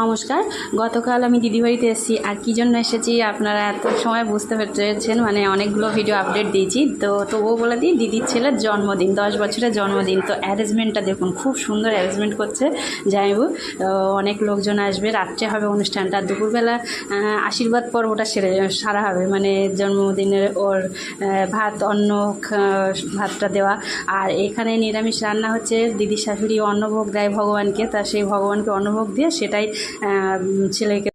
নমস্কার। গতকাল আমি দিদিবাড়িতে এসেছি, আর কী জন্য এসেছি আপনারা এত সময় বুঝতে পেরেছেন। মানে অনেকগুলো ভিডিও আপডেট দিয়েছি, তো তবুও বলে দিই, দিদির ছেলের জন্মদিন, 10 বছরের জন্মদিন। তো অ্যারেঞ্জমেন্টটা দেখুন, খুব সুন্দর অ্যারেঞ্জমেন্ট করছে জামাইবাবু। অনেক লোকজন আসবে, রাত্রে হবে অনুষ্ঠানটা, দুপুরবেলা আশীর্বাদ পর্বটা সারা হবে, মানে জন্মদিনের ওর ভাত অন্ন ভাতটা দেওয়া। আর এখানে নিরামিষ রান্না হচ্ছে, দিদির শাশুড়ি অন্নভোগ দেয় ভগবানকে, তা সেই ভগবানকে অন্নভোগ দিয়ে সেটাই ছেলেকে